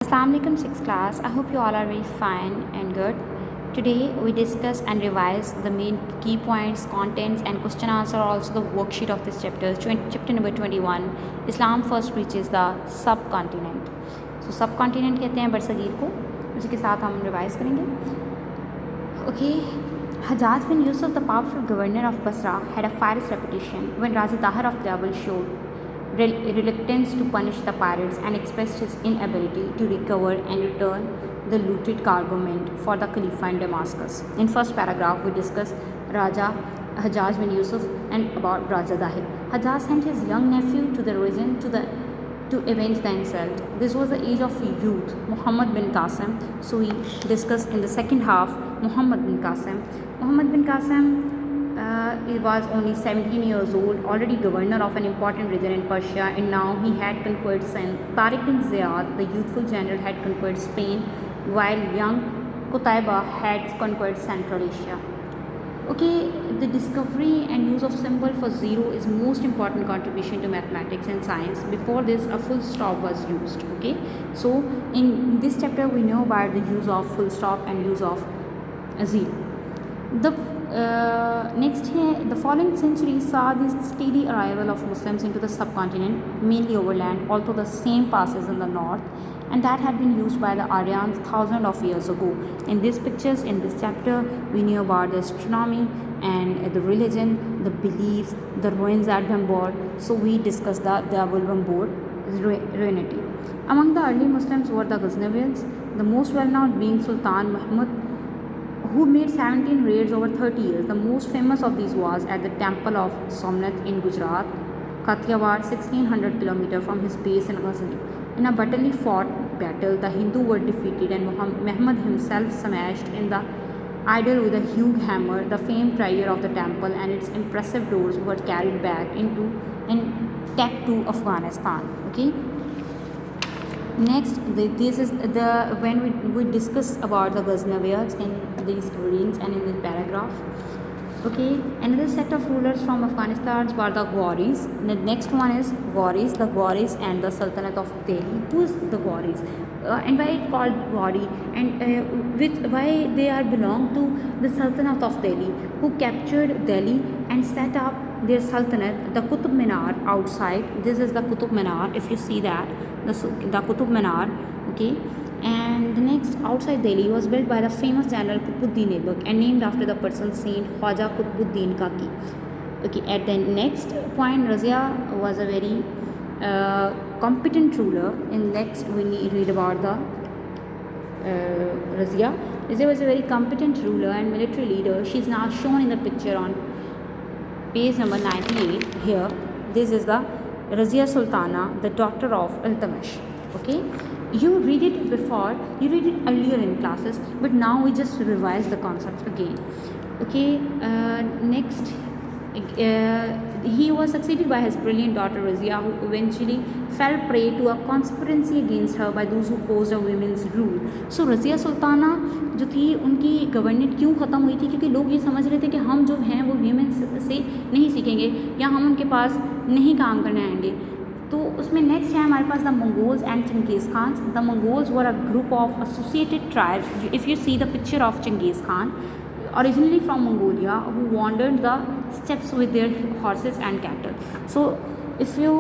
Assalamualaikum 6th class. I hope you all are very fine and good. Today we discuss and revise the main key points, contents and question answer, also the worksheet of this chapter. Chapter number 21, Islam first reaches the subcontinent. So subcontinent कहते हैं बरसगीर को, उसी के साथ हम revise करेंगे. Okay, Hajjaj bin Yusuf, the powerful governor of Basra, had a fierce reputation when Razi Tahir of Babel showed reluctance to punish the pirates and expressed his inability to recover and return the looted cargo meant for the Khalifa in Damascus. In first paragraph, we discuss Raja Hajjaj bin Yusuf and about Raja Dahir. Hajjaj sent his young nephew to the region to avenge the insult. This was the age of youth, Muhammad bin Qasim. So we discuss in the second half Muhammad bin Qasim. Muhammad bin Qasim he was only 17 years old, already governor of an important region in Persia, and now he had conquered Sindh. Tariq bin Ziyad, the youthful general, had conquered Spain, while young Qutayba had conquered Central Asia. Okay, the discovery and use of symbol for zero is most important contribution to mathematics and science. Before this, a full stop was used. Okay, so in this chapter we know about the use of full stop and use of zero. The following centuries saw the steady arrival of Muslims into the subcontinent, mainly overland, although the same passes in the north, and that had been used by the Aryans thousands of years ago. In these pictures, in this chapter, we knew about the astronomy and the religion, the beliefs, the ruins at Bambor. So we discussed the Bambor ruinity. Among the early Muslims were the Ghaznavids, the most well-known being Sultan Mahmud, who made 17 raids over 30 years. The most famous of these was at the temple of Somnath in Gujarat, Kathiawar, 1600 km from his base in Ghazni. In a bitterly fought battle, the Hindu were defeated and Muhammad himself smashed in the idol with a huge hammer, the famed treasure of the temple, and its impressive doors were carried back into and taken to Afghanistan. Okay. Next, this is the when we discuss about the Ghaznavids in these readings and in this paragraph. Okay, another set of rulers from Afghanistan were the Ghawaris. The next one is Ghawaris, the Ghawaris and the Sultanate of Delhi. Who is the Ghawaris? And why it called Ghawari, and why they are belong to the Sultanate of Delhi, who captured Delhi and set up their Sultanate, the Qutub Minar outside. This is the Qutub Minar, if you see that, the Qutub Minar, okay. And the next outside Delhi was built by the famous general Qutbuddin Aibak and named after the person Saint Khwaja Qutbuddin Kaki. Okay, at the next point, Razia was a very competent ruler. In next, we read about the Razia. Razia was a very competent ruler and military leader. She is now shown in the picture on page number 98 here. This is the Razia Sultana, the daughter of Iltutmish. Okay, you read it before, you read it earlier in classes, but now we just revise the concepts again. Okay, next, he was succeeded by his brilliant daughter Razia, who eventually fell prey to a conspiracy against her by those who opposed a women's rule. So Razia Sultana जो थी, उनकी governance क्यों ख़त्म हुई थी? क्योंकि लोग ये समझ रहे थे कि हम जो हैं वो वीमेन से नहीं सीखेंगे या हम उनके पास नहीं काम करने आएंगे. तो उसमें नेक्स्ट है हमारे पास the Mongols and Genghis Khan. The Mongols were a group of associated tribes. If you see the picture of Genghis Khan, originally from Mongolia, who wandered the steppes with their horses and cattle. So if you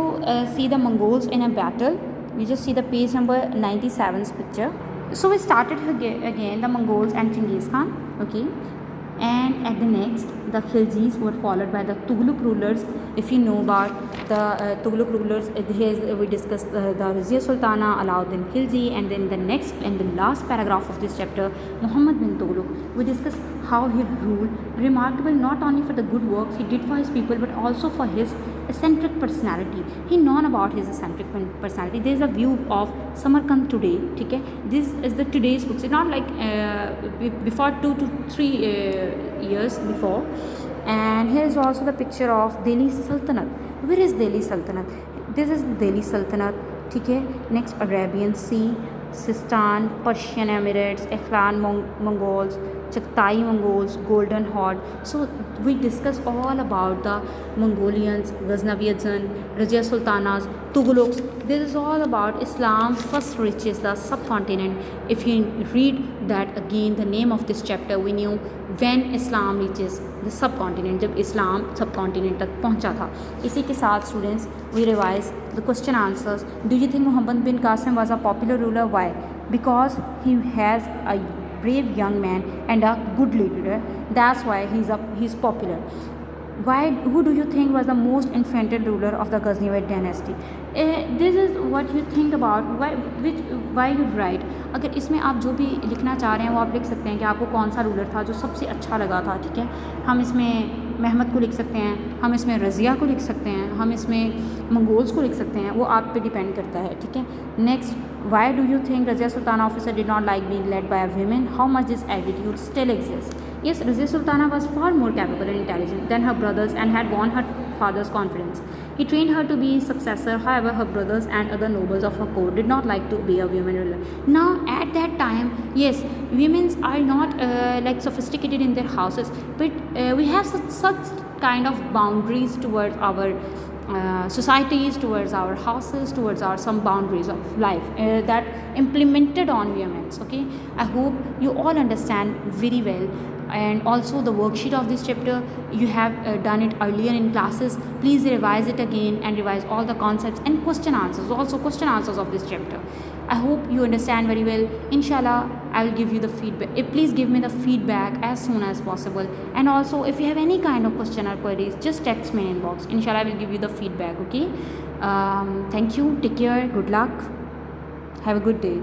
see the Mongols in a battle, you just see the page number 97's picture. So we started again the Mongols and Genghis Khan. Okay, and at the next, the Khiljis were followed by the Tughlaq rulers. If you know about the Tughlaq rulers, here we discussed the Razia Sultana, Alauddin Khilji, and then the next and the last paragraph of this chapter, Muhammad bin Tughlaq, we discuss how he ruled, remarkable not only for the good works he did for his people, but also for his eccentric personality. He known about his eccentric personality. There is a view of Samarkand today. Okay, this is the today's books. It's not like before 2 to 3 years before. And here is also the picture of Delhi Sultanate. Where is Delhi Sultanate? This is Delhi Sultanate. Okay, next Arabian Sea, Sistan, Persian Emirates, Ikhlan Mongols, Chagatai Mongols, Golden Horde. So we discuss all about the Mongolians, Ghaznavids, Razia Sultanas, Tughlaqs. This is all about Islam first reaches the subcontinent. If you read that again, the name of this chapter, we knew when Islam reaches the subcontinent, जब इस्लाम subcontinent तक पहुंचा था. इसी के साथ students we revise the question answers. Do you think Muhammad bin Qasim was a popular ruler? Why? Because he has a brave young man and a good leader. That's why he's popular. Why? Who do you think was the most influential ruler of the Ghaznavid dynasty? This is what you think about. Why you write. अगर इसमें आप जो भी लिखना चाह रहे हैं वो आप लिख सकते हैं कि आपको कौन सा रूलर था जो सबसे अच्छा लगा था. ठीक है, हम इसमें महमद को लिख सकते हैं, हम इसमें रज़िया को लिख सकते हैं, हम इसमें मंगोल्स को लिख सकते हैं. वो आप पे डिपेंड करता है. ठीक है. Next, why do you think Razia Sultana officer did not like being led by a women? How much this attitude still exist? Yes, Razia Sultana was far more capable and intelligent than her brothers and had won her father's confidence. He trained her to be a successor. However, her brothers and other nobles of her court did not like to be a women ruler. Now, at that time, yes, women are not like sophisticated in their houses, but we have such kind of boundaries towards our societies, towards our houses, towards our some boundaries of life that implemented on women. Okay, I hope you all understand very well. And also the worksheet of this chapter, you have done it earlier in classes. Please revise it again and revise all the concepts and question answers, also question answers of this chapter. I hope you understand very well. Inshallah, I will give you the feedback. Please give me the feedback as soon as possible. And also, if you have any kind of question or queries, just text me in inbox. Inshallah, I will give you the feedback. Okay. Thank you. Take care. Good luck. Have a good day.